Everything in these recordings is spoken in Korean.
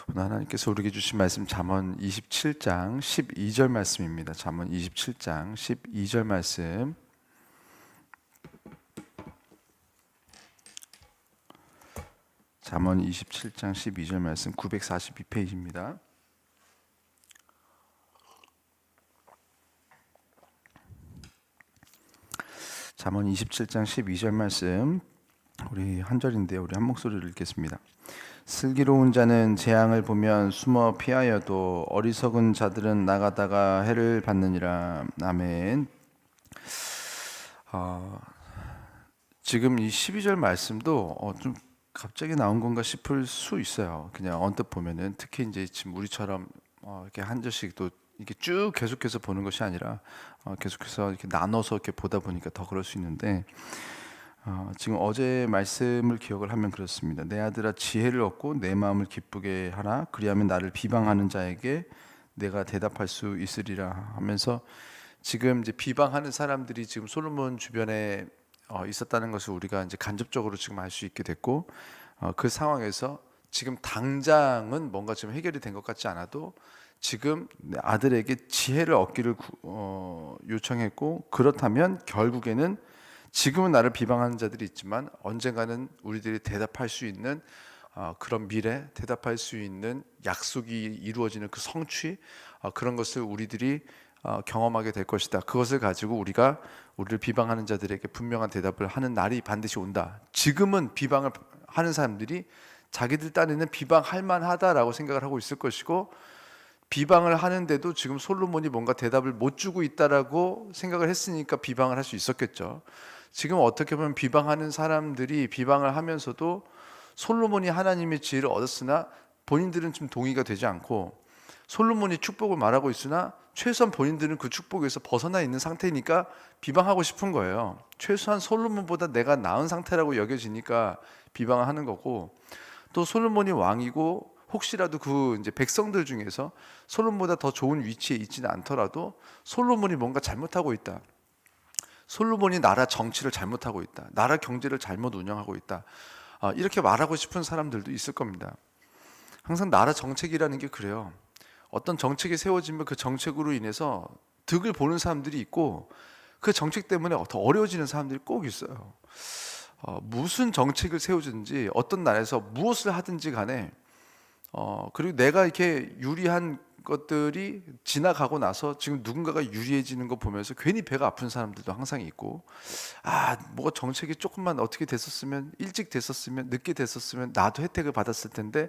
오늘 하나님께서 우리에게 주신 말씀 잠언 27장 12절 말씀입니다. 잠언 27장 12절 말씀. 잠언 27장 12절 말씀 942페이지입니다. 잠언 27장 12절 말씀 우리 한 절인데 우리 한 목소리를 읽겠습니다. 슬기로운 자는 재앙을 보면 숨어 피하여도 어리석은 자들은 나가다가 해를 받느니라. 아멘. 지금 이 12절 말씀도 좀 갑자기 나온 건가 싶을 수 있어요. 그냥 언뜻 보면은 특히 이제 지금 우리처럼 이렇게 한 절씩 또 이렇게 쭉 계속해서 보는 것이 아니라 계속해서 이렇게 나눠서 이렇게 보다 보니까 더 그럴 수 있는데. 지금 어제 말씀을 기억을 하면 그렇습니다. 내 아들아 지혜를 얻고 내 마음을 기쁘게 하라. 그리하면 나를 비방하는 자에게 내가 대답할 수 있으리라 하면서 지금 이제 비방하는 사람들이 지금 솔로몬 주변에 있었다는 것을 우리가 이제 간접적으로 지금 알 수 있게 됐고, 그 상황에서 지금 당장은 뭔가 좀 해결이 된 것 같지 않아도 지금 내 아들에게 지혜를 얻기를 요청했고, 그렇다면 결국에는 지금은 나를 비방하는 자들이 있지만 언젠가는 우리들이 대답할 수 있는 그런 미래, 대답할 수 있는 약속이 이루어지는 그 성취, 그런 것을 우리들이 경험하게 될 것이다. 그것을 가지고 우리가 우리를 비방하는 자들에게 분명한 대답을 하는 날이 반드시 온다. 지금은 비방을 하는 사람들이 자기들 딴에는 비방할 만하다라고 생각을 하고 있을 것이고, 비방을 하는데도 지금 솔로몬이 뭔가 대답을 못 주고 있다라고 생각을 했으니까 비방을 할 수 있었겠죠. 지금 어떻게 보면 비방하는 사람들이 비방을 하면서도 솔로몬이 하나님의 지혜를 얻었으나 본인들은 좀 동의가 되지 않고, 솔로몬이 축복을 말하고 있으나 최소한 본인들은 그 축복에서 벗어나 있는 상태니까 비방하고 싶은 거예요. 최소한 솔로몬보다 내가 나은 상태라고 여겨지니까 비방을 하는 거고, 또 솔로몬이 왕이고 혹시라도 그 이제 백성들 중에서 솔로몬보다 더 좋은 위치에 있지는 않더라도 솔로몬이 뭔가 잘못하고 있다, 솔로몬이 나라 정치를 잘못하고 있다, 나라 경제를 잘못 운영하고 있다, 이렇게 말하고 싶은 사람들도 있을 겁니다. 항상 나라 정책이라는 게 그래요. 어떤 정책이 세워지면 그 정책으로 인해서 득을 보는 사람들이 있고, 그 정책 때문에 더 어려워지는 사람들이 꼭 있어요. 무슨 정책을 세우든지 어떤 나라에서 무엇을 하든지 간에 그리고 내가 이렇게 유리한 것들이 지나가고 나서 지금 누군가가 유리해지는 거 보면서 괜히 배가 아픈 사람들도 항상 있고, 뭐가 정책이 조금만 어떻게 됐었으면, 일찍 됐었으면, 늦게 됐었으면 나도 혜택을 받았을 텐데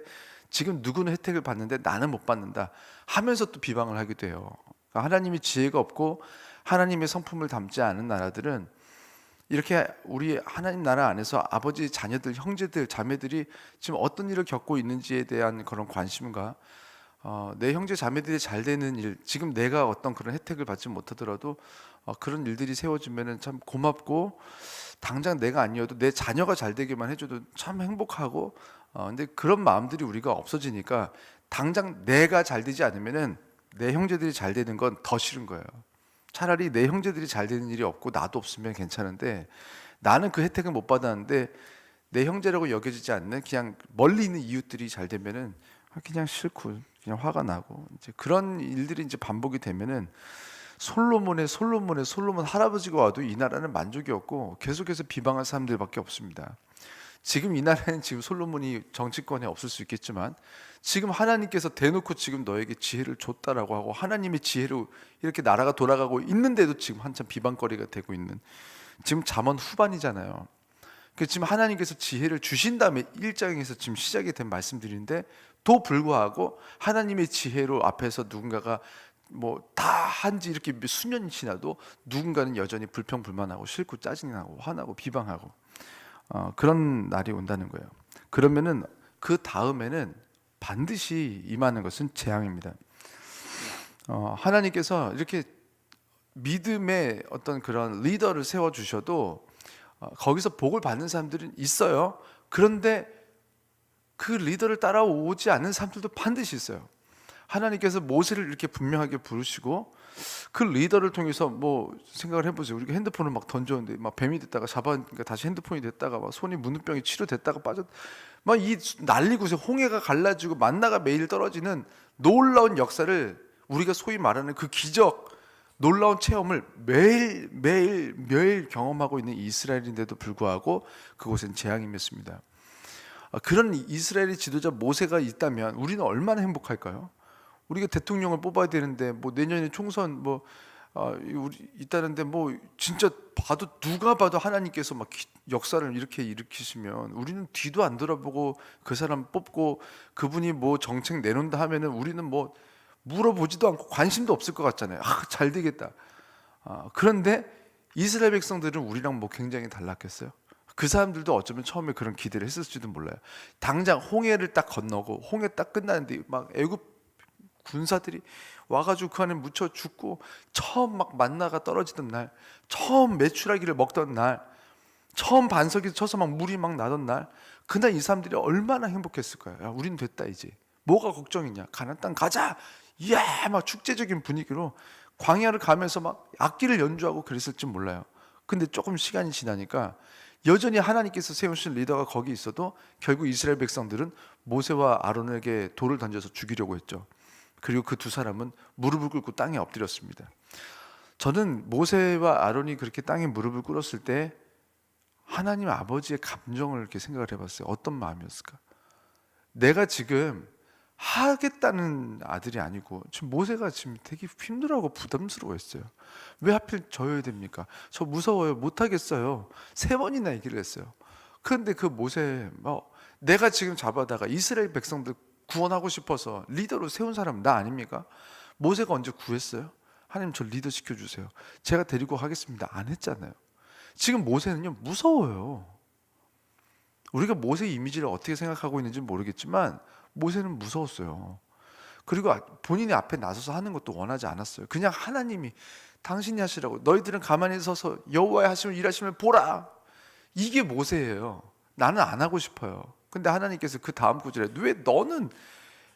지금 누구는 혜택을 받는데 나는 못 받는다 하면서 또 비방을 하기도 해요. 그러니까 하나님의 지혜가 없고 하나님의 성품을 담지 않은 나라들은 이렇게 우리 하나님 나라 안에서 아버지, 자녀들, 형제들, 자매들이 지금 어떤 일을 겪고 있는지에 대한 그런 관심과 내 형제 자매들이 잘 되는 일, 지금 내가 어떤 그런 혜택을 받지 못하더라도 그런 일들이 세워지면은 참 고맙고, 당장 내가 아니어도 내 자녀가 잘 되기만 해줘도 참 행복하고, 근데 그런 마음들이 우리가 없어지니까 당장 내가 잘 되지 않으면은 내 형제들이 잘 되는 건 더 싫은 거예요. 차라리 내 형제들이 잘 되는 일이 없고 나도 없으면 괜찮은데, 나는 그 혜택을 못 받았는데 내 형제라고 여겨지지 않는 그냥 멀리 있는 이웃들이 잘 되면은 그냥 싫고 그냥 화가 나고, 이제 그런 일들이 이제 반복이 되면은 솔로몬 할아버지가 와도 이 나라는 만족이 없고 계속해서 비방할 사람들밖에 없습니다. 지금 이 나라에는 지금 솔로몬이 정치권에 없을 수 있겠지만 지금 하나님께서 대놓고 지금 너에게 지혜를 줬다라고 하고 하나님의 지혜로 이렇게 나라가 돌아가고 있는데도 지금 한참 비방거리가 되고 있는, 지금 잠언 후반이잖아요. 지금 하나님께서 지혜를 주신 다음에 1장에서 지금 시작이 된 말씀들인데 도 불구하고 하나님의 지혜로 앞에서 누군가가 뭐 다 한지 이렇게 수년이 지나도 누군가는 여전히 불평불만하고 싫고 짜증나고 화나고 비방하고, 그런 날이 온다는 거예요. 그러면은 그 다음에는 반드시 임하는 것은 재앙입니다. 하나님께서 이렇게 믿음의 어떤 그런 리더를 세워 주셔도 거기서 복을 받는 사람들은 있어요. 그런데 그 리더를 따라오지 않는 사람들도 반드시 있어요. 하나님께서 모세를 이렇게 분명하게 부르시고 그 리더를 통해서 뭐 생각을 해보세요. 우리가 핸드폰을 막 던졌는데 막 뱀이 됐다가 잡아니까 다시 핸드폰이 됐다가 막 손이 문둥병이 치료됐다가 빠졌 막 이 난리구세. 홍해가 갈라지고 만나가 매일 떨어지는 놀라운 역사를 우리가 소위 말하는 그 기적, 놀라운 체험을 매일 경험하고 있는 이스라엘인데도 불구하고 그곳엔 재앙이 맺습니다. 그런 이스라엘의 지도자 모세가 있다면 우리는 얼마나 행복할까요? 우리가 대통령을 뽑아야 되는데 뭐 내년에 총선 우리 있다는데 뭐 진짜 봐도 누가 봐도 하나님께서 막 역사를 이렇게 일으키시면 우리는 뒤도 안 돌아보고 그 사람 뽑고 그분이 뭐 정책 내놓는다 하면은 우리는 뭐 물어보지도 않고 관심도 없을 것 같잖아요. 잘 되겠다. 그런데 이스라엘 백성들은 우리랑 뭐 굉장히 달랐겠어요? 그 사람들도 어쩌면 처음에 그런 기대를 했을지도 몰라요. 당장 홍해를 딱 건너고 홍해 딱 끝나는데 막 애굽 군사들이 와가지고 그 안에 묻혀 죽고 처음 막 만나가 떨어지던 날, 처음 메추라기를 먹던 날, 처음 반석에 쳐서 막 물이 막 나던 날, 그날 이 사람들이 얼마나 행복했을까요? 야, 우린 됐다 이제. 뭐가 걱정이냐? 가나안 땅 가자. 이야, 막 축제적인 분위기로 광야를 가면서 막 악기를 연주하고 그랬을지 몰라요. 근데 조금 시간이 지나니까 여전히 하나님께서 세우신 리더가 거기 있어도 결국 이스라엘 백성들은 모세와 아론에게 돌을 던져서 죽이려고 했죠. 그리고 그 두 사람은 무릎을 꿇고 땅에 엎드렸습니다. 저는 모세와 아론이 그렇게 땅에 무릎을 꿇었을 때 하나님 아버지의 감정을 이렇게 생각을 해봤어요. 어떤 마음이었을까? 내가 지금 하겠다는 아들이 아니고 지금 모세가 지금 되게 힘들어하고 부담스러워했어요. 왜 하필 져야 됩니까? 저 무서워요. 못하겠어요. 3번이나 얘기를 했어요. 그런데 그 모세 내가 지금 잡아다가 이스라엘 백성들 구원하고 싶어서 리더로 세운 사람은 나 아닙니까? 모세가 언제 구했어요? 하나님 저 리더 시켜주세요. 제가 데리고 가겠습니다. 안 했잖아요. 지금 모세는요 무서워요. 우리가 모세 이미지를 어떻게 생각하고 있는지 모르겠지만 모세는 무서웠어요. 그리고 본인이 앞에 나서서 하는 것도 원하지 않았어요. 그냥 하나님이 당신이 하시라고, 너희들은 가만히 서서 여호와의 하심을 일하심을 보라. 이게 모세예요. 나는 안 하고 싶어요. 근데 하나님께서 그 다음 구절에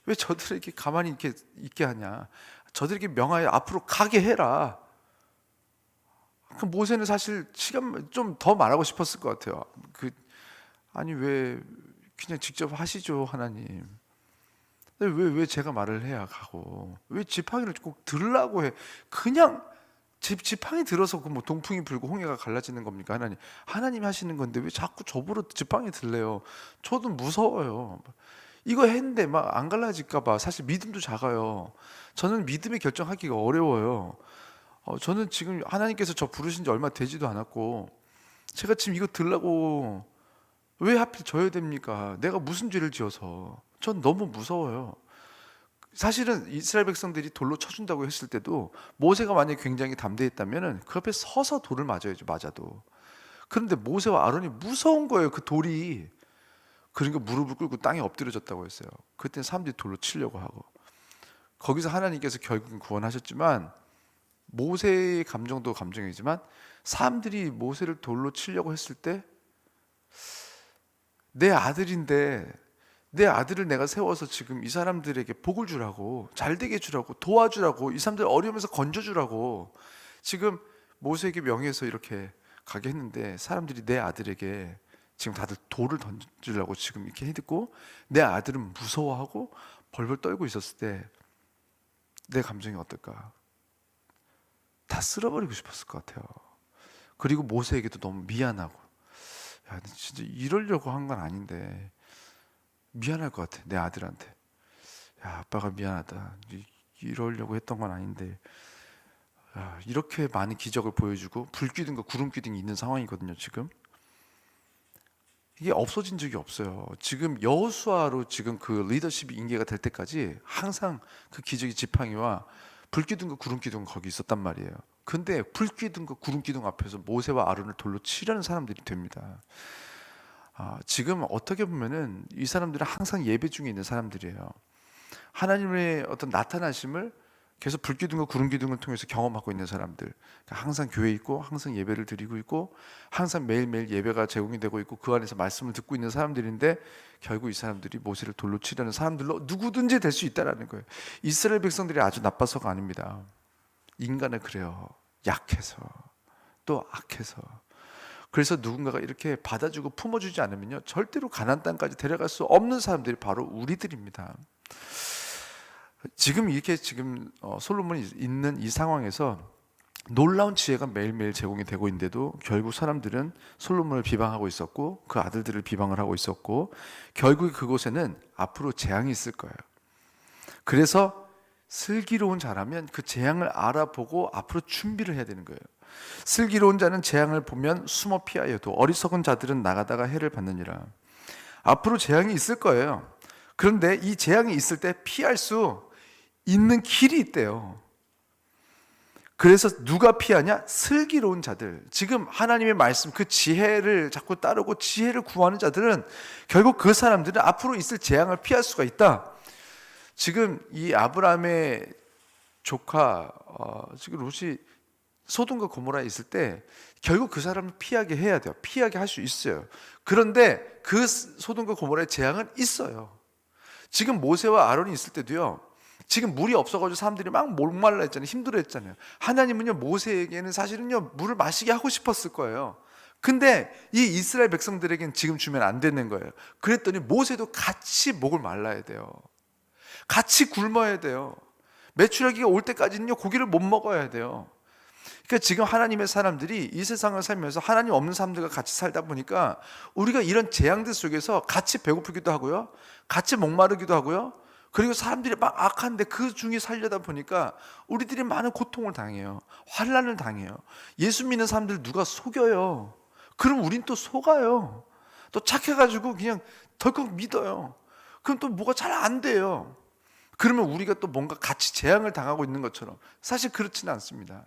왜 저들에게 가만히 이렇게 있게 하냐? 저들에게 명하여 앞으로 가게 해라. 그 모세는 사실 시간 좀 더 말하고 싶었을 것 같아요. 아니 왜 그냥 직접 하시죠 하나님. 왜 제가 말을 해야 가고 왜 지팡이를 꼭 들라고 해? 그냥 지팡이 들어서 그 뭐 동풍이 불고 홍해가 갈라지는 겁니까? 하나님 하시는 건데 왜 자꾸 저보러 지팡이 들래요? 저도 무서워요. 이거 했는데 막 안 갈라질까 봐 사실 믿음도 작아요. 저는 믿음이 결정하기가 어려워요. 저는 지금 하나님께서 저 부르신 지 얼마 되지도 않았고 제가 지금 이거 들라고 왜 하필 져야 됩니까? 내가 무슨 죄를 지어서. 전 너무 무서워요. 사실은 이스라엘 백성들이 돌로 쳐준다고 했을 때도 모세가 만약에 굉장히 담대했다면 그 앞에 서서 돌을 맞아야죠. 맞아도. 그런데 모세와 아론이 무서운 거예요. 그 돌이. 그러니까 무릎을 꿇고 땅에 엎드려졌다고 했어요. 그때 사람들이 돌로 치려고 하고 거기서 하나님께서 결국은 구원하셨지만 모세의 감정도 감정이지만 사람들이 모세를 돌로 치려고 했을 때 내 아들인데 내 아들을 내가 세워서 지금 이 사람들에게 복을 주라고, 잘 되게 주라고, 도와주라고, 이 사람들 어려움에서 건져주라고 지금 모세에게 명해서 이렇게 가게 했는데 사람들이 내 아들에게 지금 다들 돌을 던지려고 지금 이렇게 해듣고 내 아들은 무서워하고 벌벌 떨고 있었을 때 내 감정이 어떨까? 다 쓸어버리고 싶었을 것 같아요. 그리고 모세에게도 너무 미안하고, 야, 진짜 이러려고 한 건 아닌데 미안할 것 같아. 내 아들한테. 야, 아빠가 미안하다. 이러려고 했던 건 아닌데. 야, 이렇게 많은 기적을 보여주고 불기둥과 구름기둥이 있는 상황이거든요. 지금 이게 없어진 적이 없어요. 지금 여호수아로 지금 그 리더십이 인계가 될 때까지 항상 그 기적의 지팡이와 불기둥과 구름기둥은 거기 있었단 말이에요. 근데 불기둥과 구름기둥 앞에서 모세와 아론을 돌로 치려는 사람들이 됩니다. 지금 어떻게 보면은 이 사람들은 항상 예배 중에 있는 사람들이에요. 하나님의 어떤 나타나심을 계속 불기둥과 구름기둥을 통해서 경험하고 있는 사람들, 항상 교회에 있고 항상 예배를 드리고 있고 항상 매일매일 예배가 제공이 되고 있고 그 안에서 말씀을 듣고 있는 사람들인데, 결국 이 사람들이 모세를 돌로 치려는 사람들로 누구든지 될 수 있다는 거예요. 이스라엘 백성들이 아주 나빠서가 아닙니다. 인간은 그래요. 약해서, 또 악해서. 그래서 누군가가 이렇게 받아주고 품어주지 않으면요, 절대로 가나안 땅까지 데려갈 수 없는 사람들이 바로 우리들입니다. 지금 이렇게 솔로몬이 있는 이 상황에서 놀라운 지혜가 매일매일 제공이 되고 있는데도 결국 사람들은 솔로몬을 비방하고 있었고 그 아들들을 비방을 하고 있었고, 결국 그곳에는 앞으로 재앙이 있을 거예요. 그래서 슬기로운 자라면 그 재앙을 알아보고 앞으로 준비를 해야 되는 거예요. 슬기로운 자는 재앙을 보면 숨어 피하여도 어리석은 자들은 나가다가 해를 받느니라. 앞으로 재앙이 있을 거예요. 그런데 이 재앙이 있을 때 피할 수 있는 길이 있대요. 그래서 누가 피하냐? 슬기로운 자들. 지금 하나님의 말씀, 그 지혜를 자꾸 따르고 지혜를 구하는 자들은 결국 그 사람들은 앞으로 있을 재앙을 피할 수가 있다. 지금 이 아브라함의 조카 지금 롯이 소돔과 고모라에 있을 때 결국 그 사람을 피하게 해야 돼요. 피하게 할 수 있어요. 그런데 그 소돔과 고모라의 재앙은 있어요. 지금 모세와 아론이 있을 때도요, 지금 물이 없어가지고 사람들이 막 목말라 했잖아요. 힘들어 했잖아요. 하나님은요, 모세에게는 사실은요, 물을 마시게 하고 싶었을 거예요. 근데 이 이스라엘 백성들에게는 지금 주면 안 되는 거예요. 그랬더니 모세도 같이 목을 말라야 돼요. 같이 굶어야 돼요. 메추라기가 올 때까지는요, 고기를 못 먹어야 돼요. 그러니까 지금 하나님의 사람들이 이 세상을 살면서 하나님 없는 사람들과 같이 살다 보니까 우리가 이런 재앙들 속에서 같이 배고프기도 하고요, 같이 목마르기도 하고요, 그리고 사람들이 막 악한데 그 중에 살려다 보니까 우리들이 많은 고통을 당해요. 환난을 당해요. 예수 믿는 사람들 누가 속여요. 그럼 우린 또 속아요. 또 착해가지고 그냥 덜컥 믿어요. 그럼 또 뭐가 잘 안 돼요. 그러면 우리가 또 뭔가 같이 재앙을 당하고 있는 것처럼. 사실 그렇지는 않습니다.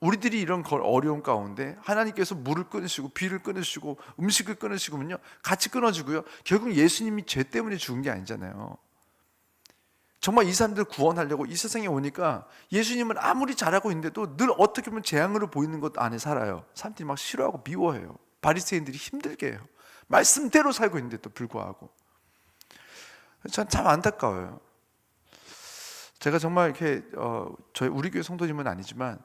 우리들이 이런 어려운 가운데 하나님께서 물을 끊으시고 비를 끊으시고 음식을 끊으시고면요, 같이 끊어지고요, 결국 예수님이 죄 때문에 죽은 게 아니잖아요. 정말 이 사람들 구원하려고 이 세상에 오니까 예수님은 아무리 잘하고 있는데도 늘 어떻게 보면 재앙으로 보이는 것 안에 살아요. 사람들이 막 싫어하고 미워해요. 바리새인들이 힘들게 해요. 말씀대로 살고 있는데도 불구하고. 참 안타까워요. 제가 정말 이렇게 저희 우리 교회 성도님은 아니지만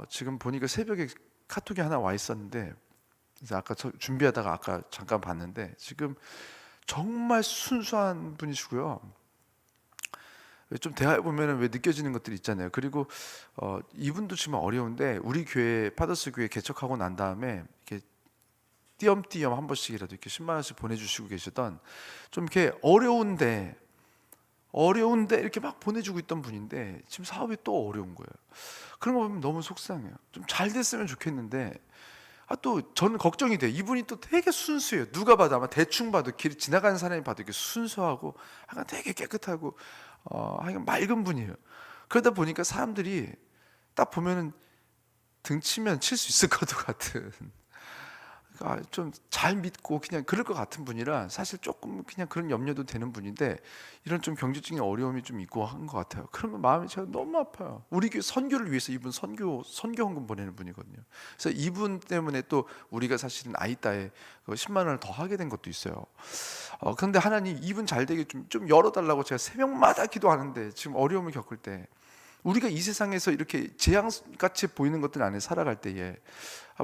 지금 보니까 새벽에 카톡이 하나 와 있었는데, 그래서 아까 준비하다가 아까 잠깐 봤는데 지금 정말 순수한 분이시고요. 좀 대화해 보면은 왜 느껴지는 것들이 있잖아요. 그리고 이분도 지금 어려운데 우리 교회 파더스 교회 개척하고 난 다음에 이렇게 띄엄띄엄 한 번씩이라도 이렇게 10만 원씩 보내주시고 계시던, 좀 이렇게 어려운데 이렇게 막 보내주고 있던 분인데 지금 사업이 또 어려운 거예요. 그런 거 보면 너무 속상해요. 좀 잘 됐으면 좋겠는데 또 저는 걱정이 돼요. 이분이 또 되게 순수해요. 누가 봐도, 아마 대충 봐도, 길 지나가는 사람이 봐도 이렇게 순수하고 약간 되게 깨끗하고 하여간 맑은 분이에요. 그러다 보니까 사람들이 딱 보면은 등치면 칠 수 있을 것 같은, 좀 잘 믿고 그냥 그럴 것 같은 분이라 사실 조금 그냥 그런 염려도 되는 분인데, 이런 좀 경제적인 어려움이 좀 있고 한 것 같아요. 그러면 마음이 제가 너무 아파요. 우리 교회 선교를 위해서 이분 선교 헌금 보내는 분이거든요. 그래서 이분 때문에 또 우리가 사실은 아이따에 10만 원을 더 하게 된 것도 있어요. 그런데 하나님 이분 잘 되게 좀 열어달라고 제가 새벽마다 기도하는데, 지금 어려움을 겪을 때, 우리가 이 세상에서 이렇게 재앙같이 보이는 것들 안에 살아갈 때에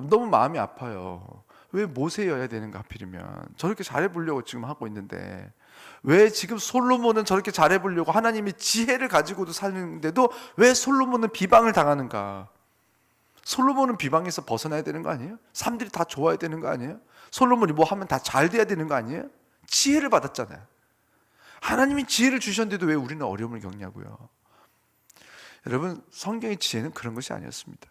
너무 마음이 아파요. 왜 모세여야 되는가? 하필이면 저렇게 잘해보려고 지금 하고 있는데, 왜 지금 솔로몬은 저렇게 잘해보려고 하나님이 지혜를 가지고도 사는데도 왜 솔로몬은 비방을 당하는가? 솔로몬은 비방에서 벗어나야 되는 거 아니에요? 사람들이 다 좋아야 되는 거 아니에요? 솔로몬이 뭐 하면 다 잘 돼야 되는 거 아니에요? 지혜를 받았잖아요. 하나님이 지혜를 주셨는데도 왜 우리는 어려움을 겪냐고요. 여러분, 성경의 지혜는 그런 것이 아니었습니다.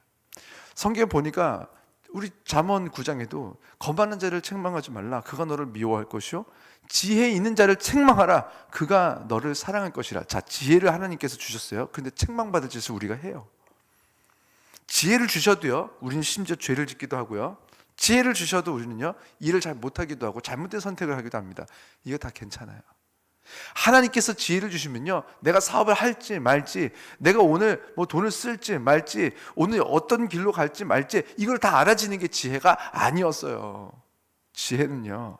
성경에 보니까 우리 잠언 9장에도 거만한 자를 책망하지 말라, 그가 너를 미워할 것이요 지혜 있는 자를 책망하라, 그가 너를 사랑할 것이라. 자, 지혜를 하나님께서 주셨어요. 근데 책망받을 짓을 우리가 해요. 지혜를 주셔도요, 우리는 심지어 죄를 짓기도 하고요, 지혜를 주셔도 우리는요, 일을 잘 못하기도 하고 잘못된 선택을 하기도 합니다. 이거 다 괜찮아요. 하나님께서 지혜를 주시면요, 내가 사업을 할지 말지, 내가 오늘 뭐 돈을 쓸지 말지, 오늘 어떤 길로 갈지 말지, 이걸 다 알아지는 게 지혜가 아니었어요. 지혜는요,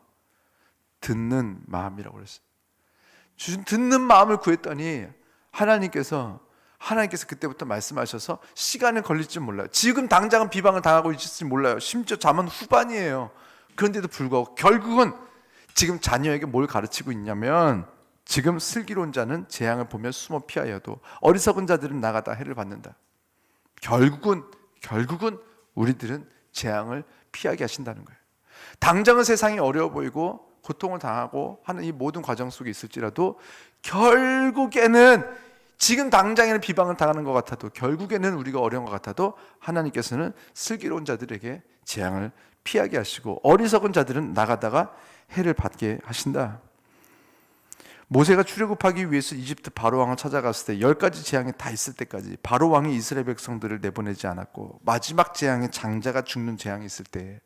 듣는 마음이라고 그랬어요. 듣는 마음을 구했더니 하나님께서 그때부터 말씀하셔서 시간은 걸릴지 몰라요. 지금 당장은 비방을 당하고 있을지 몰라요. 심지어 잠언 후반이에요. 그런데도 불구하고 결국은 지금 자녀에게 뭘 가르치고 있냐면, 지금 슬기로운 자는 재앙을 보며 숨어 피하여도 어리석은 자들은 나가다 해를 받는다. 결국은 우리들은 재앙을 피하게 하신다는 거예요. 당장은 세상이 어려워 보이고 고통을 당하고 하는 이 모든 과정 속에 있을지라도, 결국에는 지금 당장에는 비방을 당하는 것 같아도, 결국에는 우리가 어려운 것 같아도 하나님께서는 슬기로운 자들에게 재앙을 피하게 하시고 어리석은 자들은 나가다가 해를 받게 하신다. 모세가 출애굽하기 위해서 이집트 바로 왕을 찾아갔을 때 10가지 재앙이 다 있을 때까지 바로 왕이 이스라엘 백성들을 내보내지 않았고, 마지막 재앙에 장자가 죽는 재앙이 있을 때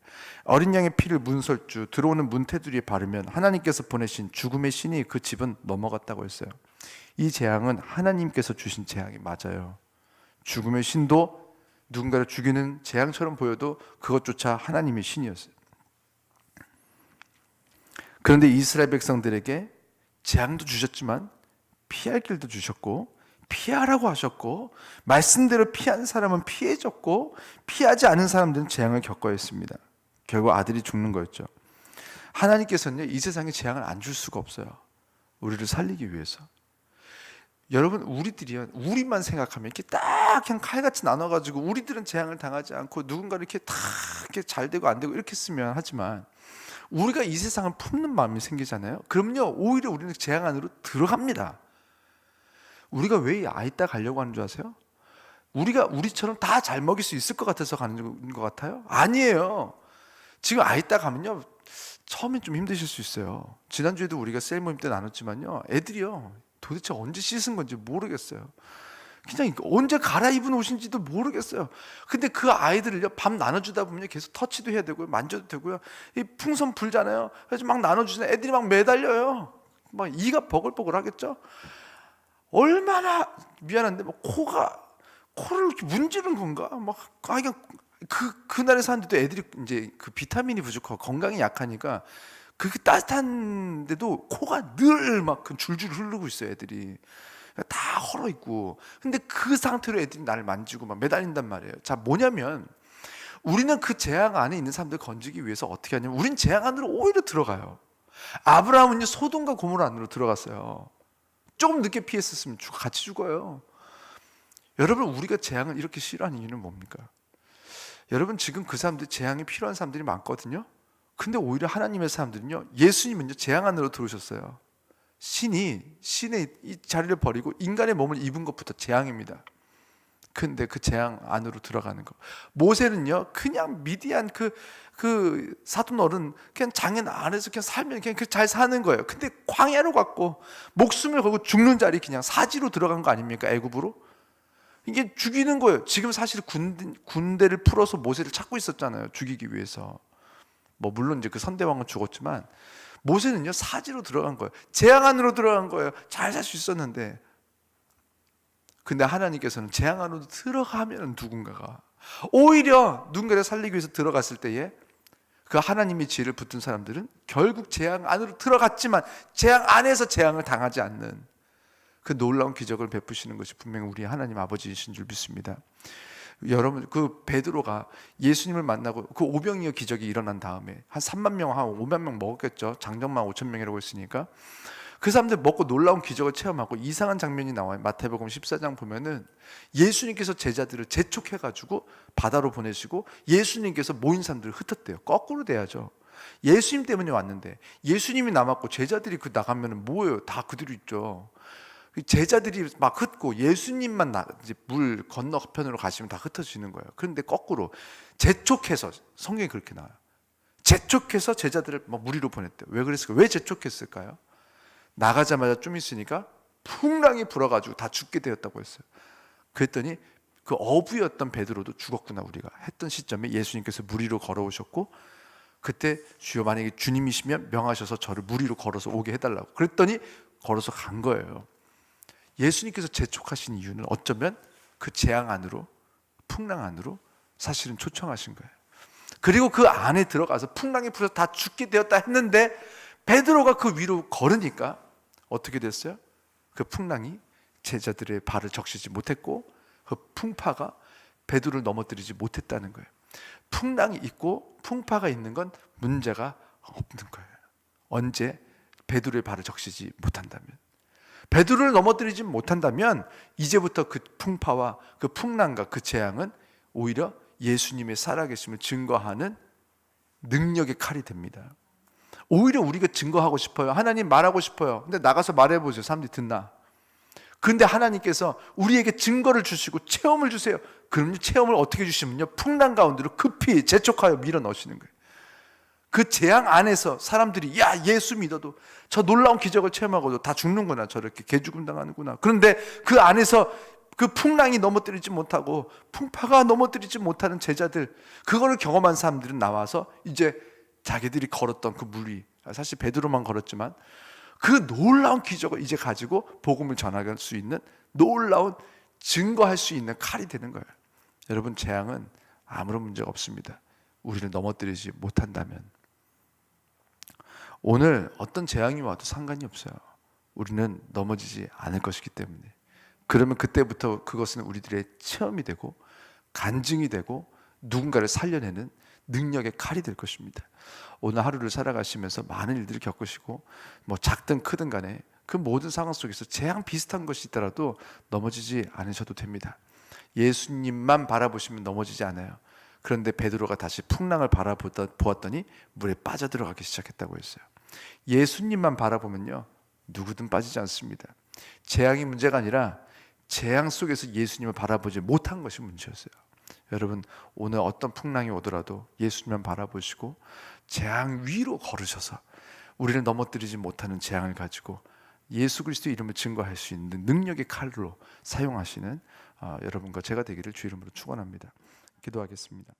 어린 양의 피를 문설주 들어오는 문테두리에 바르면 하나님께서 보내신 죽음의 신이 그 집은 넘어갔다고 했어요. 이 재앙은 하나님께서 주신 재앙이 맞아요. 죽음의 신도 누군가를 죽이는 재앙처럼 보여도 그것조차 하나님의 신이었어요. 그런데 이스라엘 백성들에게 재앙도 주셨지만 피할 길도 주셨고, 피하라고 하셨고, 말씀대로 피한 사람은 피해졌고, 피하지 않은 사람들은 재앙을 겪어야 했습니다. 결국 아들이 죽는 거였죠. 하나님께서는 이 세상에 재앙을 안 줄 수가 없어요. 우리를 살리기 위해서. 여러분, 우리만 생각하면 이렇게 딱 그냥 칼같이 나눠가지고 우리들은 재앙을 당하지 않고 누군가 이렇게 다 이렇게 잘 되고 안 되고 이렇게 쓰면 하지만, 우리가 이 세상을 품는 마음이 생기잖아요. 그럼요, 오히려 우리는 재앙 안으로 들어갑니다. 우리가 왜 아이따 가려고 하는 줄 아세요? 우리처럼 다 잘 먹일 수 있을 것 같아서 가는 것 같아요? 아니에요. 지금 아이따 가면요, 처음엔 좀 힘드실 수 있어요. 지난주에도 우리가 셀 모임 때 나눴지만요, 애들이요, 도대체 언제 씻은 건지 모르겠어요. 그냥 언제 갈아입은 옷인지도 모르겠어요. 근데 그 아이들을요, 밥 나눠주다 보면 계속 터치도 해야 되고요, 만져도 되고요. 이 풍선 불잖아요. 그래서 막 나눠주잖아요. 애들이 막 매달려요. 막 이가 버글버글 하겠죠. 얼마나 미안한데, 뭐 코를 이렇게 문지른 건가? 막 그냥 그날에 사는데도 애들이 이제 그 비타민이 부족하고 건강이 약하니까 그 따뜻한데도 코가 늘 막 줄줄 흐르고 있어요, 애들이. 다 헐어 있고. 근데 그 상태로 애들이 나를 만지고 막 매달린단 말이에요. 자, 뭐냐면 우리는 그 재앙 안에 있는 사람들 건지기 위해서 어떻게 하냐면, 우린 재앙 안으로 오히려 들어가요. 아브라함은요, 소돔과 고모라 안으로 들어갔어요. 조금 늦게 피했었으면 같이 죽어요. 여러분, 우리가 재앙을 이렇게 싫어하는 이유는 뭡니까? 여러분, 지금 그 사람들, 재앙이 필요한 사람들이 많거든요. 근데 오히려 하나님의 사람들은요, 예수님은요, 재앙 안으로 들어오셨어요. 신의 이 자리를 버리고 인간의 몸을 입은 것부터 재앙입니다. 근데 그 재앙 안으로 들어가는 거. 모세는요, 그냥 미디안 그 사돈 어른 그냥 장인 안에서 그냥 살면 그냥 잘 사는 거예요. 근데 광야로 갔고 목숨을 걸고 죽는 자리, 그냥 사지로 들어간 거 아닙니까? 애굽으로. 이게 죽이는 거예요. 지금 사실 군대를 풀어서 모세를 찾고 있었잖아요, 죽이기 위해서. 뭐 물론 이제 그 선대왕은 죽었지만, 모세는요, 사지로 들어간 거예요. 재앙 안으로 들어간 거예요. 잘 살 수 있었는데. 근데 하나님께서는 재앙 안으로 들어가면 누군가가, 오히려 누군가를 살리기 위해서 들어갔을 때에 그 하나님의 지혜를 붙든 사람들은 결국 재앙 안으로 들어갔지만 재앙 안에서 재앙을 당하지 않는 그 놀라운 기적을 베푸시는 것이 분명히 우리 하나님 아버지이신 줄 믿습니다. 여러분, 그 베드로가 예수님을 만나고 그 오병이어 기적이 일어난 다음에 한 3만 명, 한 5만 명 먹었겠죠. 장정만 5천 명이라고 했으니까. 그 사람들 먹고 놀라운 기적을 체험하고 이상한 장면이 나와요. 마태복음 14장 보면은 예수님께서 제자들을 재촉해가지고 바다로 보내시고 예수님께서 모인 사람들을 흩었대요. 거꾸로 돼야죠. 예수님 때문에 왔는데 예수님이 남았고 제자들이 그 나가면은 뭐예요? 다 그대로 있죠. 제자들이 막 흩고 예수님만 이제 물 건너편으로 가시면 다 흩어지는 거예요. 그런데 거꾸로 재촉해서, 성경이 그렇게 나와요. 재촉해서 제자들을 막 무리로 보냈대요. 왜 그랬을까요? 왜 재촉했을까요? 나가자마자 좀 있으니까 풍랑이 불어가지고 다 죽게 되었다고 했어요. 그랬더니 그 어부였던 베드로도 죽었구나 우리가 했던 시점에 예수님께서 무리로 걸어오셨고, 그때 주여 만약에 주님이시면 명하셔서 저를 무리로 걸어서 오게 해달라고 그랬더니 걸어서 간 거예요. 예수님께서 재촉하신 이유는 어쩌면 그 재앙 안으로, 풍랑 안으로 사실은 초청하신 거예요. 그리고 그 안에 들어가서 풍랑이 불어서 다 죽게 되었다 했는데 베드로가 그 위로 걸으니까 어떻게 됐어요? 그 풍랑이 제자들의 발을 적시지 못했고 그 풍파가 베드로를 넘어뜨리지 못했다는 거예요. 풍랑이 있고 풍파가 있는 건 문제가 없는 거예요. 언제? 베드로의 발을 적시지 못한다면. 베드로를 넘어뜨리지 못한다면 이제부터 그 풍파와 그 풍랑과 그 재앙은 오히려 예수님의 살아계심을 증거하는 능력의 칼이 됩니다. 오히려 우리가 증거하고 싶어요. 하나님 말하고 싶어요. 근데 나가서 말해보세요. 사람들이 듣나? 근데 하나님께서 우리에게 증거를 주시고 체험을 주세요. 그럼 체험을 어떻게 주시면요, 풍랑 가운데로 급히 재촉하여 밀어 넣으시는 거예요. 그 재앙 안에서 사람들이 야, 예수 믿어도 저 놀라운 기적을 체험하고도 다 죽는구나, 저렇게 개죽음 당하는구나. 그런데 그 안에서 그 풍랑이 넘어뜨리지 못하고 풍파가 넘어뜨리지 못하는 제자들, 그거를 경험한 사람들은 나와서 이제 자기들이 걸었던 그 물 위, 사실 베드로만 걸었지만 그 놀라운 기적을 이제 가지고 복음을 전할 수 있는 놀라운, 증거할 수 있는 칼이 되는 거예요. 여러분, 재앙은 아무런 문제가 없습니다. 우리를 넘어뜨리지 못한다면. 오늘 어떤 재앙이 와도 상관이 없어요. 우리는 넘어지지 않을 것이기 때문에. 그러면 그때부터 그것은 우리들의 체험이 되고 간증이 되고 누군가를 살려내는 능력의 칼이 될 것입니다. 오늘 하루를 살아가시면서 많은 일들을 겪으시고 뭐 작든 크든 간에 그 모든 상황 속에서 재앙 비슷한 것이 있더라도 넘어지지 않으셔도 됩니다. 예수님만 바라보시면 넘어지지 않아요. 그런데 베드로가 다시 풍랑을 바라보았더니 물에 빠져들어가기 시작했다고 했어요. 예수님만 바라보면요, 누구든 빠지지 않습니다. 재앙이 문제가 아니라 재앙 속에서 예수님을 바라보지 못한 것이 문제였어요. 여러분, 오늘 어떤 풍랑이 오더라도 예수님만 바라보시고 재앙 위로 걸으셔서 우리를 넘어뜨리지 못하는 재앙을 가지고 예수 그리스도의 이름을 증거할 수 있는 능력의 칼로 사용하시는 여러분과 제가 되기를 주 이름으로 축원합니다. 기도하겠습니다.